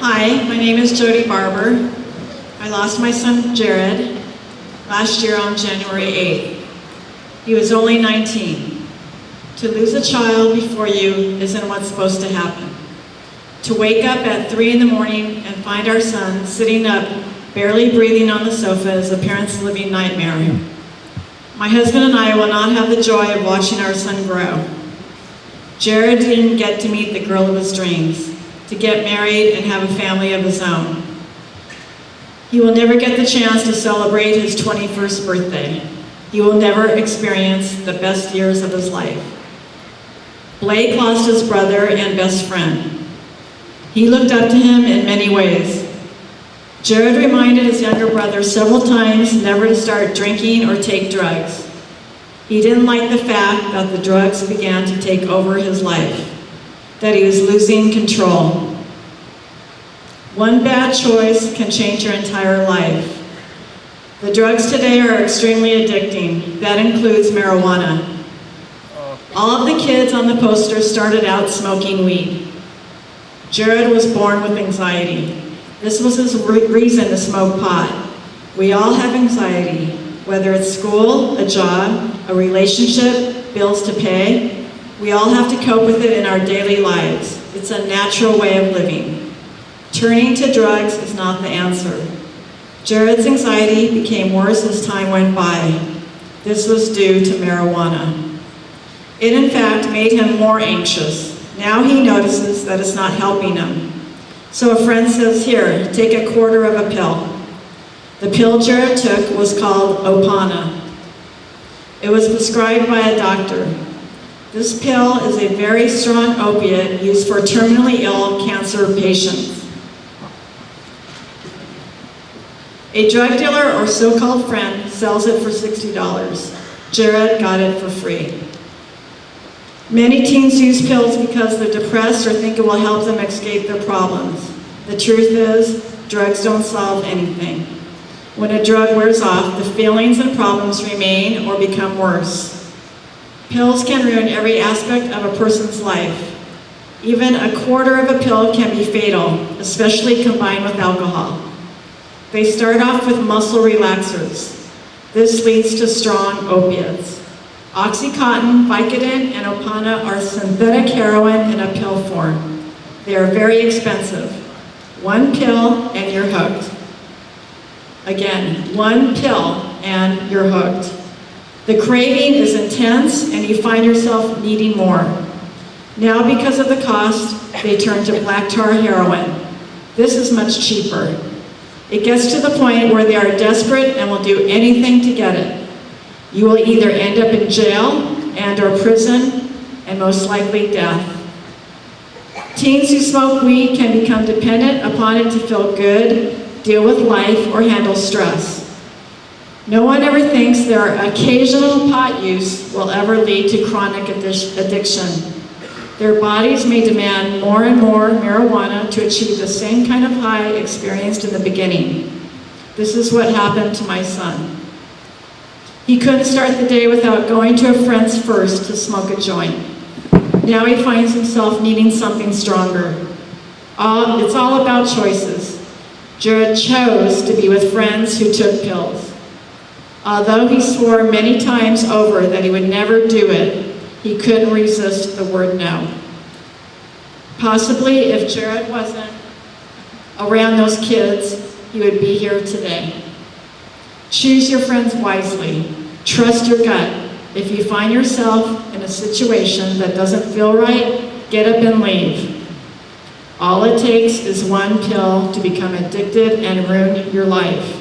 Hi, my name is Jodi Barber. I lost my son Jared last year on January 8th. He was only 19. To lose a child before you isn't what's supposed to happen. To wake up at 3 in the morning and find our son sitting up, barely breathing on the sofa is a parent's living nightmare. My husband and I will not have the joy of watching our son grow. Jared didn't get to meet the girl of his dreams, to get married and have a family of his own. He will never get the chance to celebrate his 21st birthday. He will never experience the best years of his life. Blake lost his brother and best friend. He looked up to him in many ways. Jared reminded his younger brother several times never to start drinking or take drugs. He didn't like the fact that the drugs began to take over his life, that he was losing control. One bad choice can change your entire life. The drugs today are extremely addicting. That includes marijuana. All of the kids on the poster started out smoking weed. Jared was born with anxiety. This was his reason to smoke pot. We all have anxiety, whether it's school, a job, a relationship, bills to pay. We all have to cope with it in our daily lives. It's a natural way of living. Turning to drugs is not the answer. Jared's anxiety became worse as time went by. This was due to marijuana. It in fact made him more anxious. Now he notices that it's not helping him. So a friend says, "Here, take a quarter of a pill." The pill Jared took was called Opana. It was prescribed by a doctor. This pill is a very strong opiate used for terminally ill cancer patients. A drug dealer or so-called friend sells it for $60. Jared got it for free. Many teens use pills because they're depressed or think it will help them escape their problems. The truth is, drugs don't solve anything. When a drug wears off, the feelings and problems remain or become worse. Pills can ruin every aspect of a person's life. Even a quarter of a pill can be fatal, especially combined with alcohol. They start off with muscle relaxers. This leads to strong opiates. Oxycontin, Vicodin, and Opana are synthetic heroin in a pill form. They are very expensive. One pill and you're hooked. Again, one pill and you're hooked. The craving is intense and you find yourself needing more. Now because of the cost, they turn to black tar heroin. This is much cheaper. It gets to the point where they are desperate and will do anything to get it. You will either end up in jail and/or prison, and most likely death. Teens who smoke weed can become dependent upon it to feel good, deal with life, or handle stress. No one ever thinks their occasional pot use will ever lead to chronic addiction. Their bodies may demand more and more marijuana to achieve the same kind of high experienced in the beginning. This is what happened to my son. He couldn't start the day without going to a friend's first to smoke a joint. Now he finds himself needing something stronger. It's all about choices. Jared chose to be with friends who took pills. Although he swore many times over that he would never do it, he couldn't resist the word no. Possibly if Jared wasn't around those kids, he would be here today. Choose your friends wisely. Trust your gut. If you find yourself in a situation that doesn't feel right, get up and leave. All it takes is one pill to become addicted and ruin your life.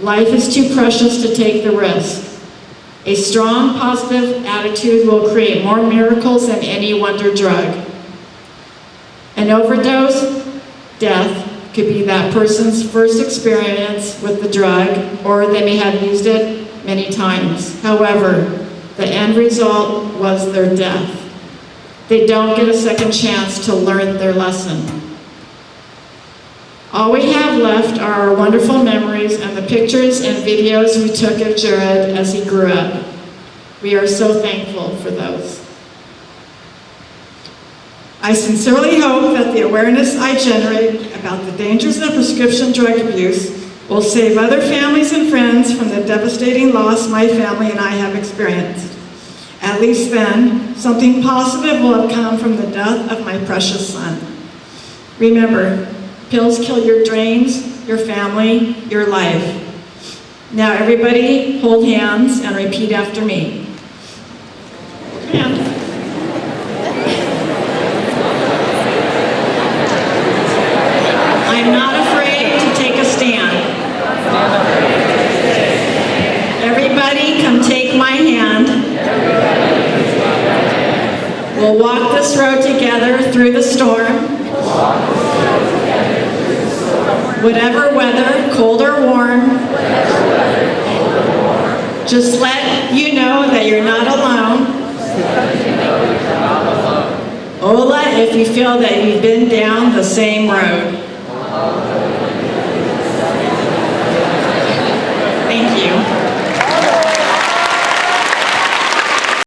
Life is too precious to take the risk. A strong, positive attitude will create more miracles than any wonder drug. An overdose, death, could be that person's first experience with the drug, or they may have used it many times. However, the end result was their death. They don't get a second chance to learn their lesson. All we have left are our wonderful memories and the pictures and videos we took of Jared as he grew up. We are so thankful for those. I sincerely hope that the awareness I generate about the dangers of prescription drug abuse will save other families and friends from the devastating loss my family and I have experienced. At least then, something positive will have come from the death of my precious son. Remember, pills kill your dreams, your family, your life. Now everybody hold hands and repeat after me. I'm not afraid to take a stand. Everybody come take my hand. We'll walk this road together through the storm. Whatever weather, cold or warm. Just let you know that you're not alone. Hola if you feel that you've been down the same road.